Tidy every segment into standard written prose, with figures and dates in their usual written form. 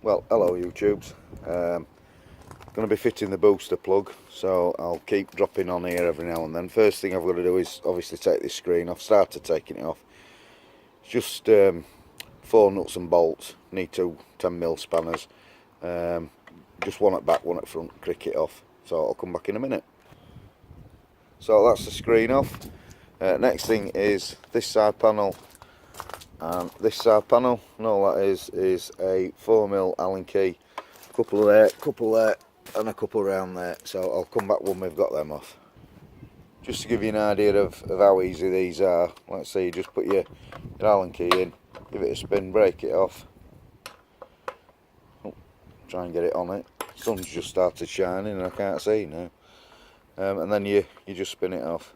Well, hello YouTubes. Going to be fitting the booster plug, so I'll keep dropping on here every now and then. First thing I've got to do is obviously take this screen off. Started taking it off. It's just 4 nuts and bolts. Need 2 10mm spanners. Just one at back, one at front. Crick it off. So I'll come back in a minute. So that's the screen off. Next thing is this side panel and this side panel, and all that is a 4mm Allen key. Couple there, and a couple around there. So I'll come back when we've got them off. Just to give you an idea of how easy these are, let's say you just put your Allen key in, give it a spin, break it off. Oh, try and get it on it. Sun's just started shining and I can't see now. And then you just spin it off.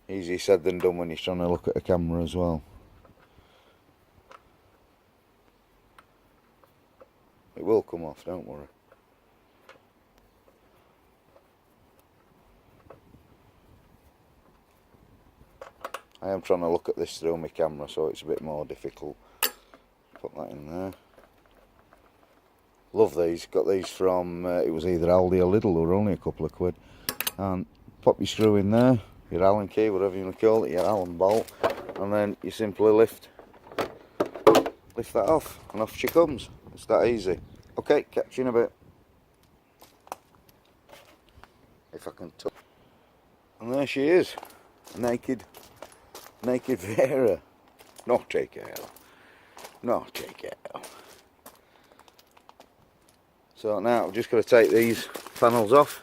Easier said than done when you're trying to look at a camera as well. It will come off, don't worry. I am trying to look at this through my camera, so it's a bit more difficult. Put that in there. Love these. Got these from, it was either Aldi or Lidl, they were only a couple of quid. And pop your screw in there, your Allen key, whatever you want to call it, your Allen bolt, and then you simply lift that off, and off she comes. It's that easy. Okay, catch you in a bit. If I can touch. And there she is, naked Vera. Naughty girl. Naughty girl. So now I've just got to take these panels off,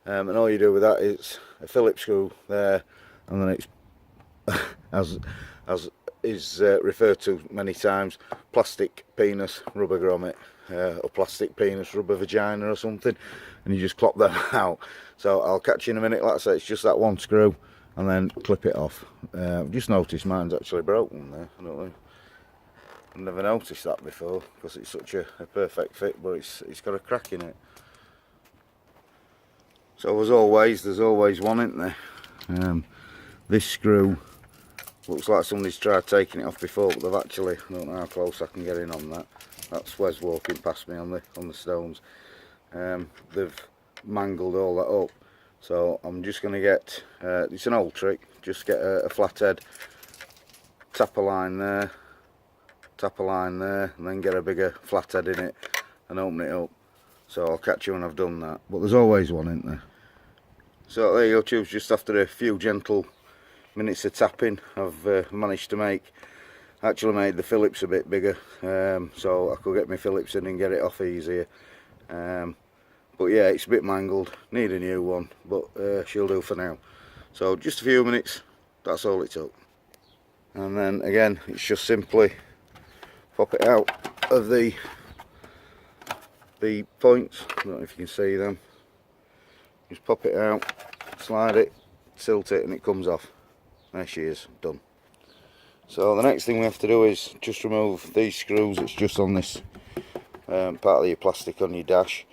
and all you do with that is a Phillips screw there, and then it's as is referred to many times, plastic penis rubber grommet, or plastic penis rubber vagina or something, and you just clop them out. So I'll catch you in a minute. Like I say, it's just that one screw, and then clip it off. I've just noticed mine's actually broken there. I don't know. I've never noticed that before because it's such a perfect fit, but it's got a crack in it. So as always, there's always one, isn't there? This screw looks like somebody's tried taking it off before, but they've actually, I don't know how close I can get in on that. That's Wes walking past me on the stones. They've mangled all that up. So I'm just going to get, it's an old trick, just get a flathead, tap a line there, and then get a bigger flathead in it and open it up. So I'll catch you when I've done that. But there's always one, isn't there? So there you go, tubes. Just after a few gentle minutes of tapping, I've managed to made the Phillips a bit bigger, so I could get my Phillips in and get it off easier. But yeah, it's a bit mangled, need a new one, but she'll do for now. So just a few minutes, that's all it took. And then again, it's just simply pop it out of the points. I don't know if you can see them. Just pop it out, slide it, tilt it, and it comes off. There she is, done. So the next thing we have to do is just remove these screws. It's just on this part of your plastic on your dash.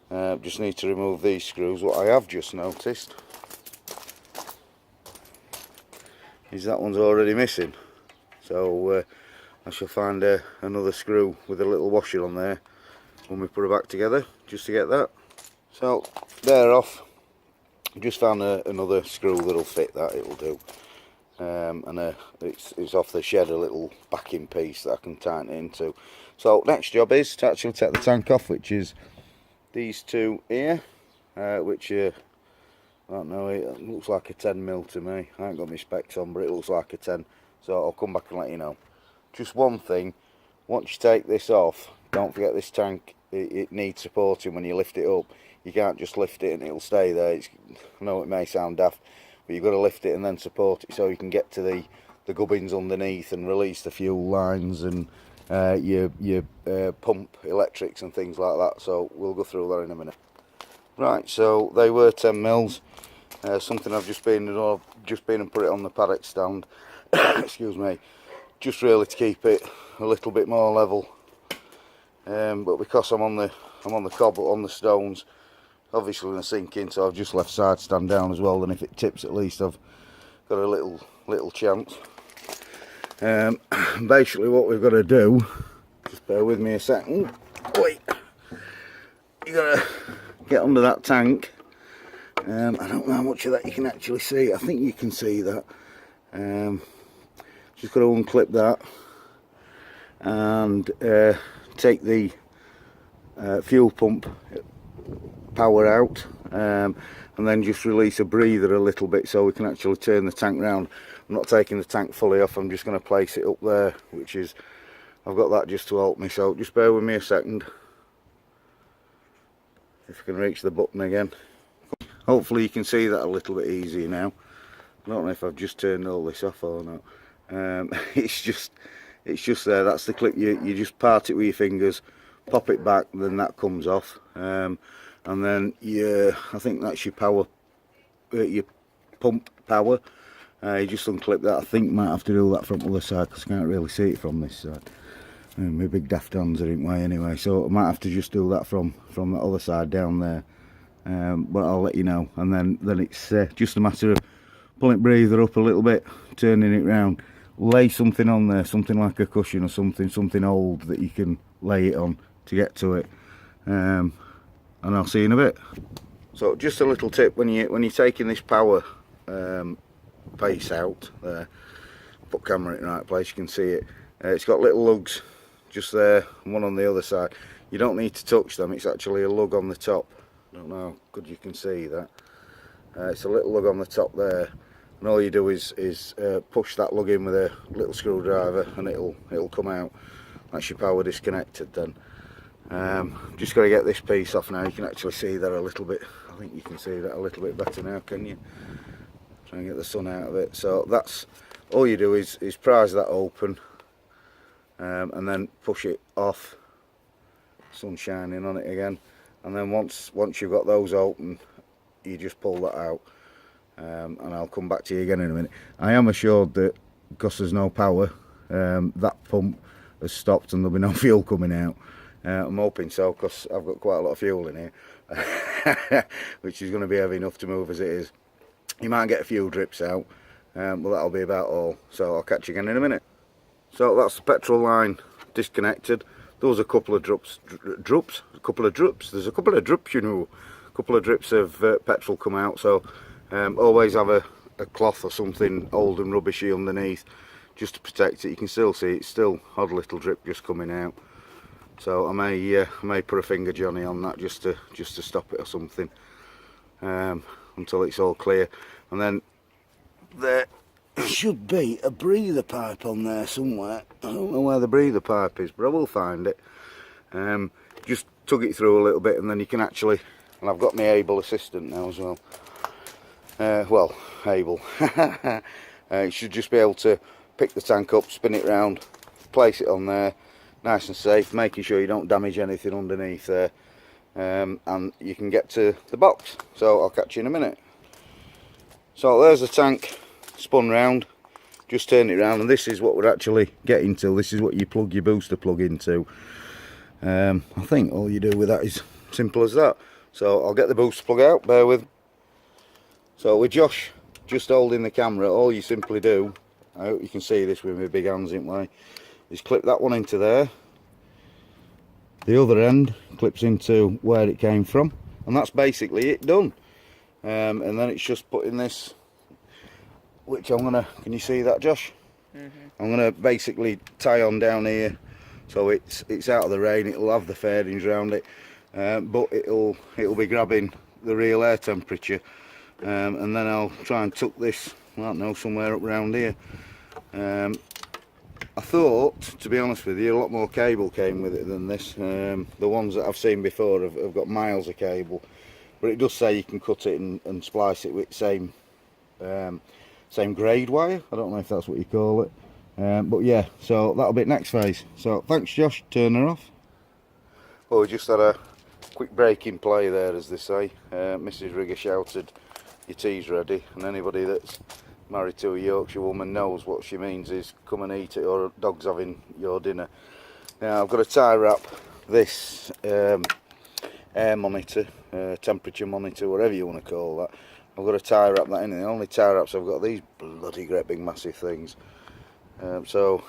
Just need to remove these screws. What I have just noticed is that one's already missing. So I shall find another screw with a little washer on there when we put it back together, just to get that. So they're off. Just found another screw that'll fit that, it'll do. And it's off the shed, a little backing piece that I can tighten it into. So next job is to actually take the tank off, which is these two here, which I don't know, it looks like a 10mm to me. I ain't got my specs on, but it looks like a 10. So I'll come back and let you know. Just one thing, once you take this off, don't forget this tank, it needs supporting when you lift it up. You can't just lift it and it'll stay there. I know it may sound daft, but you've got to lift it and then support it so you can get to the gubbins underneath and release the fuel lines and your pump electrics and things like that. So we'll go through that in a minute. Right, so they were 10mm. Something I've just been and put it on the paddock stand. Excuse me. Just really to keep it a little bit more level. But because I'm on the cobble, on the stones, obviously going to sink in, so I've just left side stand down as well. And if it tips, at least I've got a little chance. Basically, what we've got to do, just bear with me a second. Wait, you gotta get under that tank. I don't know how much of that you can actually see. I think you can see that. Just got to unclip that and take the fuel pump power out, and then just release a breather a little bit so we can actually turn the tank round. I'm not taking the tank fully off, I'm just going to place it up there, which is, I've got that just to help me, so just bear with me a second. If I can reach the button again. Hopefully you can see that a little bit easier now. I don't know if I've just turned all this off or not. It's just there. That's the clip. You just part it with your fingers, pop it back, then that comes off, and then I think that's your power, your pump power. You just unclip that. I think might have to do that from the other side because I can't really see it from this side. My big daft hands are in way anyway, so I might have to just do that from the other side down there. But I'll let you know, and then it's just a matter of pulling the breather up a little bit, turning it round, lay something on there, something like a cushion or something old that you can lay it on to get to it, and I'll see you in a bit. So just a little tip, when you're taking this power face out there, put camera in the right place, you can see it. It's got little lugs just there and one on the other side. You don't need to touch them, it's actually a lug on the top. I don't know how good you can see that. It's a little lug on the top there, and all you do is push that lug in with a little screwdriver and it'll come out. That's your power disconnected then. Just got to get this piece off now. You can actually see that a little bit. I think you can see that a little bit better now, can you? Try and get the sun out of it. So that's all you do is prise that open, and then push it off. Sun shining on it again, and then once you've got those open, you just pull that out, and I'll come back to you again in a minute. I am assured that because there's no power, that pump has stopped and there'll be no fuel coming out. I'm hoping so, because I've got quite a lot of fuel in here, which is going to be heavy enough to move as it is. You might get a few drips out, but that'll be about all. So I'll catch you again in a minute. So that's the petrol line disconnected. There was a couple of drops. There's a couple of drips, you know. A couple of drips of petrol come out. So always have a cloth or something old and rubbishy underneath, just to protect it. You can still see it's still odd little drip just coming out. So I may put a finger johnny on that just to stop it or something, until it's all clear. And then there should be a breather pipe on there somewhere. I don't know where the breather pipe is, but I will find it. Just tug it through a little bit, and then you can actually, and I've got my able assistant now as well. Well, able. You should just be able to pick the tank up, spin it round, place it on there, nice and safe, making sure you don't damage anything underneath there, and you can get to the box. So I'll catch you in a minute. So there's the tank spun round, just turn it round, and this is what we're actually getting to. This is what you plug your booster plug into. I think all you do with that is simple as that. So I'll get the booster plug out, bear with. So with Josh just holding the camera, all you simply do, I hope you can see this with my big hands in way, is clip that one into there. The other end clips into where it came from, and that's basically it done. And then it's just putting this, which I'm gonna, can you see that, Josh? I'm gonna basically tie on down here, so it's out of the rain. It'll have the fairings around it, but it'll be grabbing the real air temperature, and then I'll try and tuck this, I don't know, somewhere up around here. I thought, to be honest with you, a lot more cable came with it than this. The ones that I've seen before have got miles of cable, but it does say you can cut it and splice it with same grade wire. I don't know if that's what you call it, but yeah, so that'll be next phase. So thanks, Josh. Turn her off. Well, we just had a quick break in play there, as they say. Mrs. Rigger shouted, "Your tea's ready," and anybody that's married to a Yorkshire woman knows what she means is come and eat it, or a dog's having your dinner. Now I've got to tie wrap this air monitor, temperature monitor, whatever you want to call that. I've got to tie wrap that in. The only tie wraps I've got, these bloody great big massive things. So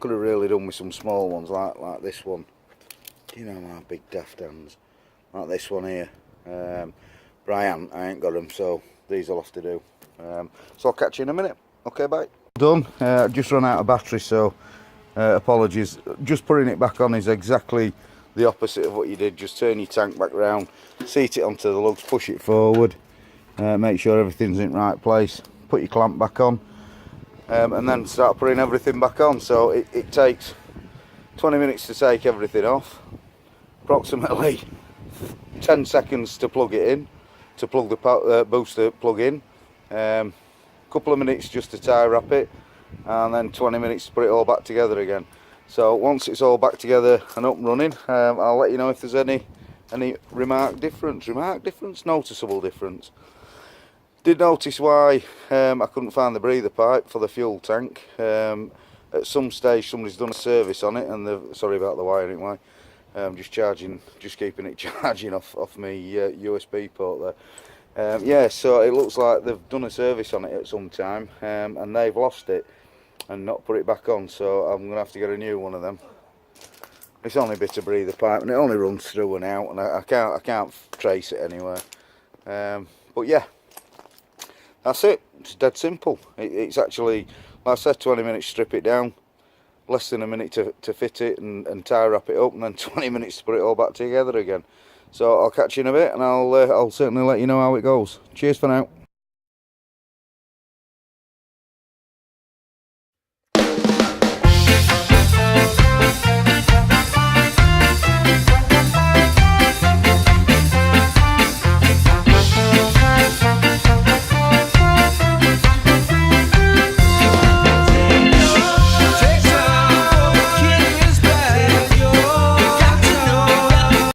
Could have really done with some small ones like this one. Do you know my big daft hands? Like this one here. But I ain't got them, so these will have to do. So I'll catch you in a minute. Okay, bye. Done. Just run out of battery, so apologies. Just putting it back on is exactly the opposite of what you did. Just turn your tank back round, seat it onto the lugs, push it forward, make sure everything's in the right place, put your clamp back on, and then start putting everything back on. So it takes 20 minutes to take everything off, approximately 10 seconds to plug it in, to plug the booster plug in, couple of minutes just to tie wrap it, and then 20 minutes to put it all back together again. So once it's all back together and up and running, I'll let you know if there's any noticeable difference. Did notice why I couldn't find the breather pipe for the fuel tank. At some stage somebody's done a service on it, and sorry about the wiring, why. Just keeping it charging off my USB port there. Yeah, so it looks like they've done a service on it at some time, and they've lost it and not put it back on, so I'm gonna have to get a new one of them. It's only a bit of breather pipe, and it only runs through and out, and I can't trace it anywhere. But yeah, that's it. It's dead simple. It's actually, like I said, 20 minutes to strip it down, less than a minute to fit it and tie wrap it up, and then 20 minutes to put it all back together again. So I'll catch you in a bit, and I'll certainly let you know how it goes. Cheers for now.